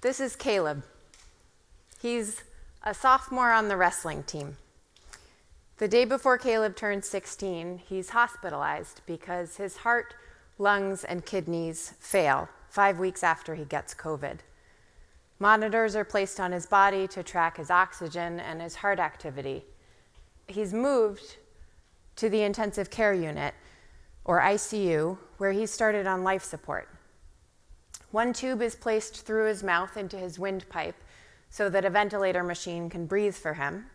This is Caleb. He's a sophomore on the wrestling team. The day before Caleb turns 16, he's hospitalized because his heart, lungs, and kidneys fail 5 weeks after he gets COVID. Monitors are placed on his body to track his oxygen and his heart activity. He's moved to the intensive care unit, or ICU, where he started on life support. One tube is placed through his mouth into his windpipe so that a ventilator machine can breathe for him.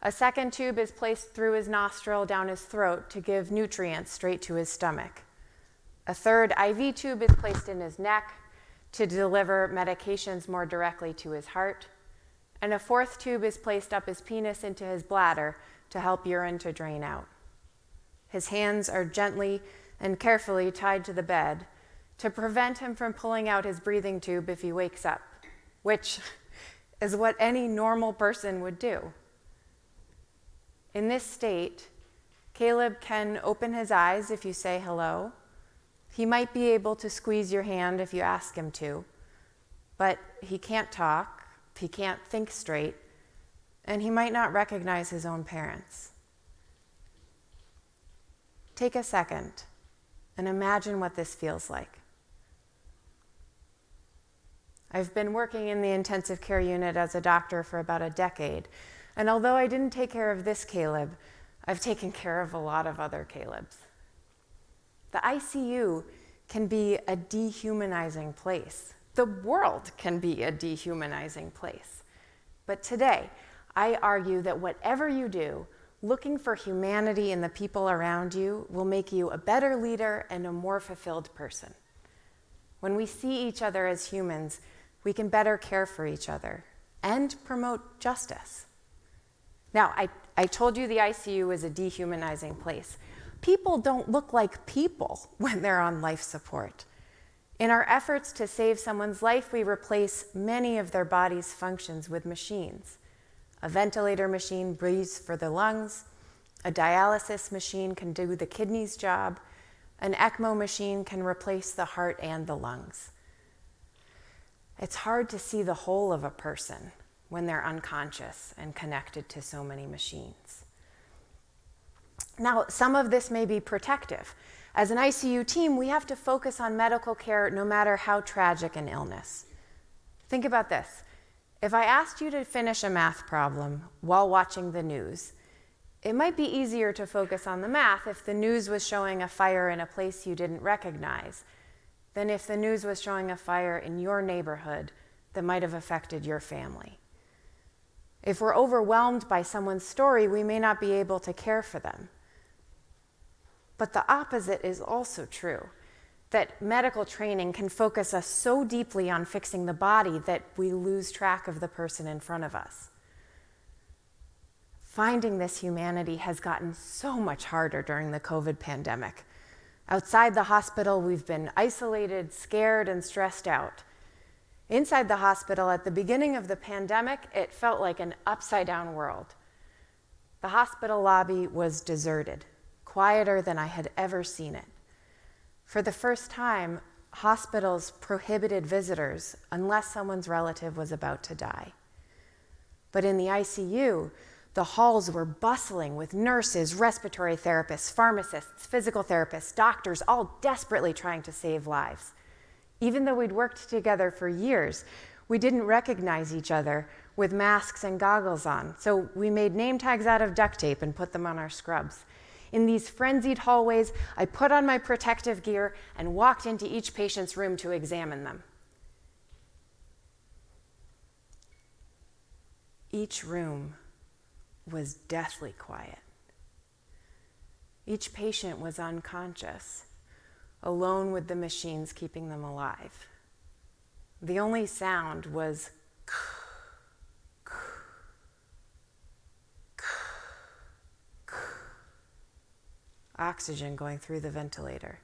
A second tube is placed through his nostril down his throat to give nutrients straight to his stomach. A third IV tube is placed in his neck to deliver medications more directly to his heart. And a fourth tube is placed up his penis into his bladder to help urine to drain out. His hands are gently and carefully tied to the bed to prevent him from pulling out his breathing tube if he wakes up, which is what any normal person would do. In this state, Caleb can open his eyes if you say hello. He might be able to squeeze your hand if you ask him to, but he can't talk, he can't think straight, and he might not recognize his own parents. Take a second and imagine what this feels like. I've been working in the intensive care unit as a doctor for about a decade, and although I didn't take care of this Caleb, I've taken care of a lot of other Calebs. The ICU can be a dehumanizing place. The world can be a dehumanizing place. But today, I argue that whatever you do, looking for humanity in the people around you will make you a better leader and a more fulfilled person. When we see each other as humans, we can better care for each other and promote justice. Now, I told you the ICU is a dehumanizing place. People don't look like people when they're on life support. In our efforts to save someone's life, we replace many of their body's functions with machines. A ventilator machine breathes for the lungs, a dialysis machine can do the kidneys job, an ECMO machine can replace the heart and the lungs. It's hard to see the whole of a person when they're unconscious and connected to so many machines. Now, some of this may be protective. As an ICU team, we have to focus on medical care no matter how tragic an illness. Think about this. If I asked you to finish a math problem while watching the news, it might be easier to focus on the math if the news was showing a fire in a place you didn't recognize than if the news was showing a fire in your neighborhood that might have affected your family. If we're overwhelmed by someone's story, we may not be able to care for them. But the opposite is also true, that medical training can focus us so deeply on fixing the body that we lose track of the person in front of us. Finding this humanity has gotten so much harder during the COVID pandemic. Outside the hospital, we've been isolated, scared, and stressed out. Inside the hospital, at the beginning of the pandemic, it felt like an upside-down world. The hospital lobby was deserted, quieter than I had ever seen it. For the first time, hospitals prohibited visitors unless someone's relative was about to die. But in the ICU, the halls were bustling with nurses, respiratory therapists, pharmacists, physical therapists, doctors, all desperately trying to save lives. Even though we'd worked together for years, we didn't recognize each other with masks and goggles on, so we made name tags out of duct tape and put them on our scrubs. In these frenzied hallways, I put on my protective gear and walked into each patient's room to examine them. Each room was deathly quiet. Each patient was unconscious, alone with the machines keeping them alive. The only sound was oxygen going through the ventilator.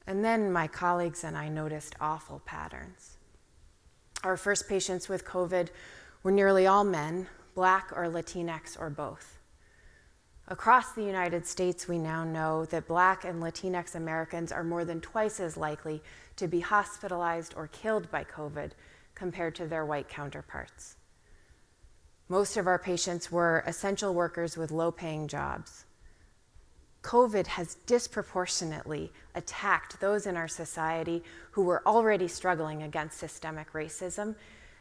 And then my colleagues and I noticed awful patterns. Our first patients with COVID were nearly all men, Black or Latinx or both. Across the United States, we now know that Black and Latinx Americans are more than twice as likely to be hospitalized or killed by COVID compared to their white counterparts. Most of our patients were essential workers with low-paying jobs. COVID has disproportionately attacked those in our society who were already struggling against systemic racism,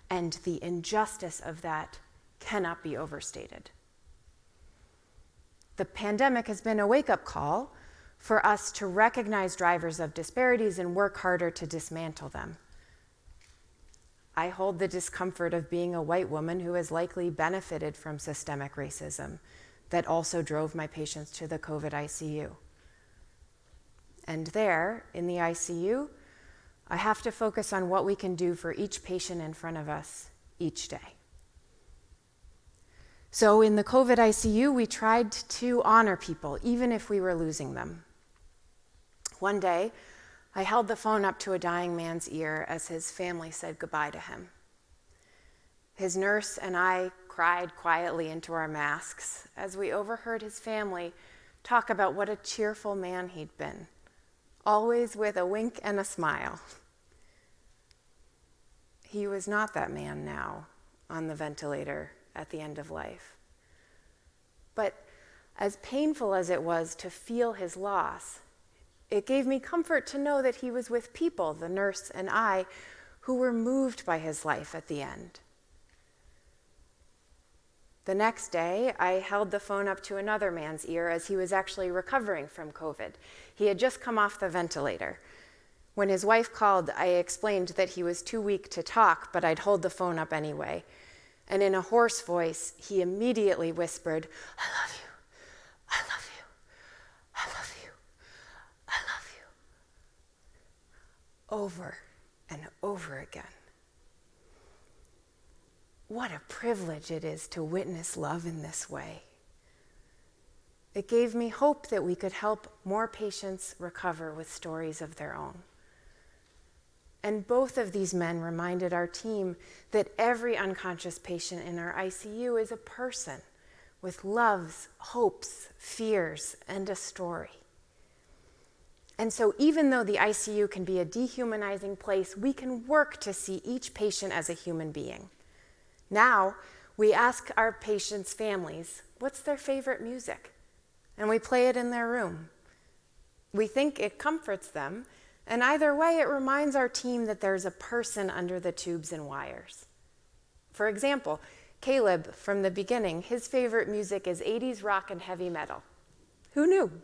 and the injustice of that cannot be overstated. The pandemic has been a wake-up call for us to recognize drivers of disparities and work harder to dismantle them. I hold the discomfort of being a white woman who has likely benefited from systemic racism that also drove my patients to the COVID ICU. And there, in the ICU, I have to focus on what we can do for each patient in front of us each day. So in the COVID ICU, we tried to honor people, even if we were losing them. One day, I held the phone up to a dying man's ear as his family said goodbye to him. His nurse and I cried quietly into our masks as we overheard his family talk about what a cheerful man he'd been, always with a wink and a smile. He was not that man now, on the ventilator at the end of life. But as painful as it was to feel his loss, it gave me comfort to know that he was with people, the nurse and I, who were moved by his life at the end. The next day, I held the phone up to another man's ear as he was actually recovering from COVID. He had just come off the ventilator. When his wife called, I explained that he was too weak to talk, but I'd hold the phone up anyway. And in a hoarse voice, he immediately whispered, "I love you, I love you, I love you, I love you," over and over again. What a privilege it is to witness love in this way. It gave me hope that we could help more patients recover with stories of their own. And both of these men reminded our team that every unconscious patient in our ICU is a person with loves, hopes, fears, and a story. And so even though the ICU can be a dehumanizing place, we can work to see each patient as a human being. Now, we ask our patients' families, what's their favorite music? And we play it in their room. We think it comforts them, and either way, it reminds our team that there's a person under the tubes and wires. For example, Caleb, from the beginning, his favorite music is 80s rock and heavy metal. Who knew?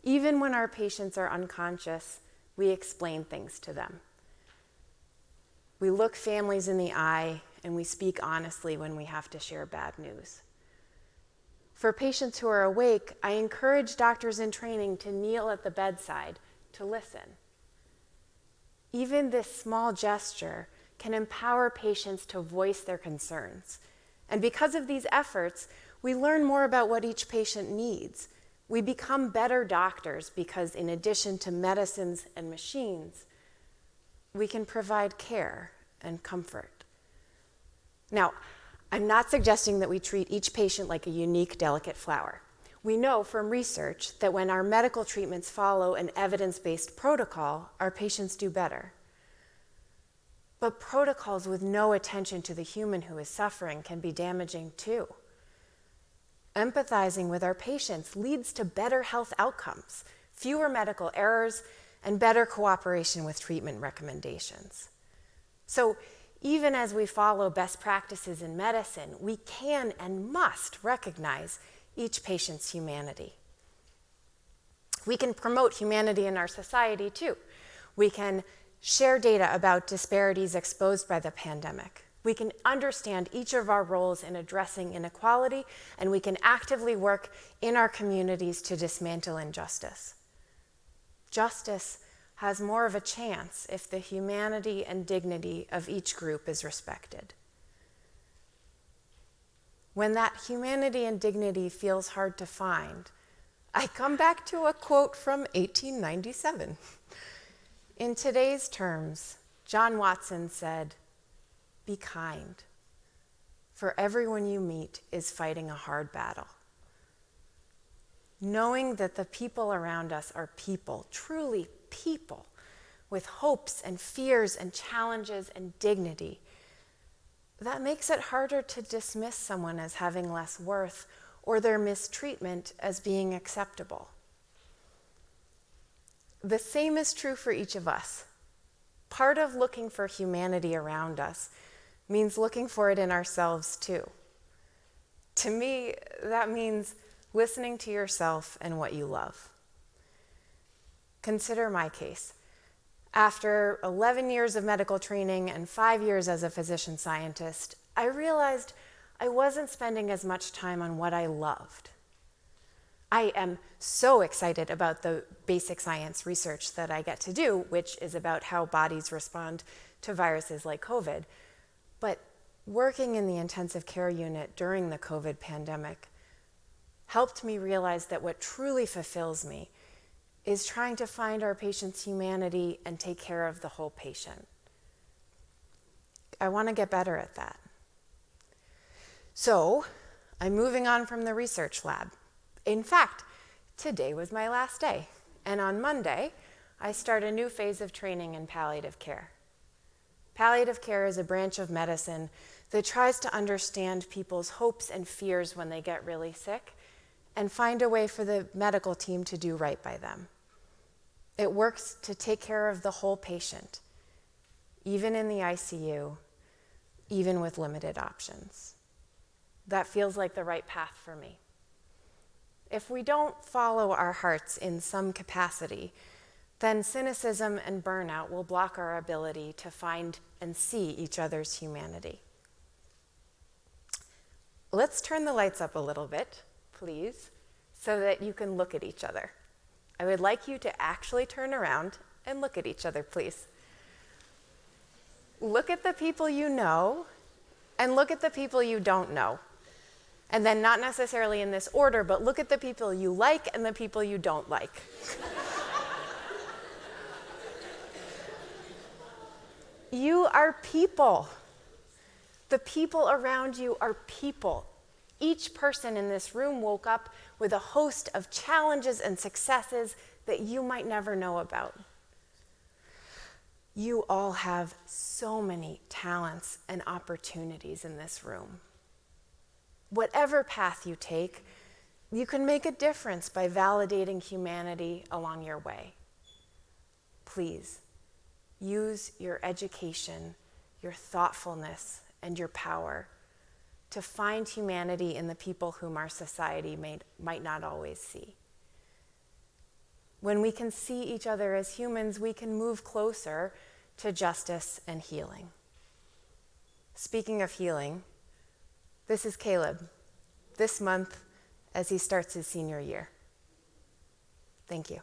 Even when our patients are unconscious, we explain things to them. We look families in the eye, and we speak honestly when we have to share bad news. For patients who are awake, I encourage doctors in training to kneel at the bedside to listen. Even this small gesture can empower patients to voice their concerns. And because of these efforts, we learn more about what each patient needs. We become better doctors because in addition to medicines and machines, we can provide care and comfort. Now, I'm not suggesting that we treat each patient like a unique, delicate flower. We know from research that when our medical treatments follow an evidence-based protocol, our patients do better. But protocols with no attention to the human who is suffering can be damaging too. Empathizing with our patients leads to better health outcomes, fewer medical errors, and better cooperation with treatment recommendations. So even as we follow best practices in medicine, we can and must recognize each patient's humanity. We can promote humanity in our society too. We can share data about disparities exposed by the pandemic. We can understand each of our roles in addressing inequality, and we can actively work in our communities to dismantle injustice. Justice has more of a chance if the humanity and dignity of each group is respected. When that humanity and dignity feels hard to find, I come back to a quote from 1897. In today's terms, John Watson said, "Be kind, for everyone you meet is fighting a hard battle." knowing that the people around us are people, truly people, with hopes and fears and challenges and dignity, that makes it harder to dismiss someone as having less worth or their mistreatment as being acceptable. The same is true for each of us. Part of looking for humanity around us means looking for it in ourselves too. To me, that means listening to yourself and what you love. Consider my case. After 11 years of medical training and 5 years as a physician scientist, I realized I wasn't spending as much time on what I loved. I am so excited about the basic science research that I get to do, which is about how bodies respond to viruses like COVID. But working in the intensive care unit during the COVID pandemic helped me realize that what truly fulfills me is trying to find our patient's humanity and take care of the whole patient. I want to get better at that. So, I'm moving on from the research lab. In fact, today was my last day, and on Monday, I start a new phase of training in palliative care. Palliative care is a branch of medicine that tries to understand people's hopes and fears when they get really sick and find a way for the medical team to do right by them. It works to take care of the whole patient, even in the ICU, even with limited options. That feels like the right path for me. If we don't follow our hearts in some capacity, then cynicism and burnout will block our ability to find and see each other's humanity. Let's turn the lights up a little bit, please, so that you can look at each other. I would like you to actually turn around and look at each other, please. Look at the people you know, and look at the people you don't know. And then not necessarily in this order, but look at the people you like and the people you don't like. You are people. The people around you are people. Each person in this room woke up with a host of challenges and successes that you might never know about. You all have so many talents and opportunities in this room. Whatever path you take, you can make a difference by validating humanity along your way. Please, use your education, your thoughtfulness, and your power to find humanity in the people whom our society might not always see. When we can see each other as humans, we can move closer to justice and healing. Speaking of healing, this is Caleb, this month as he starts his senior year. Thank you.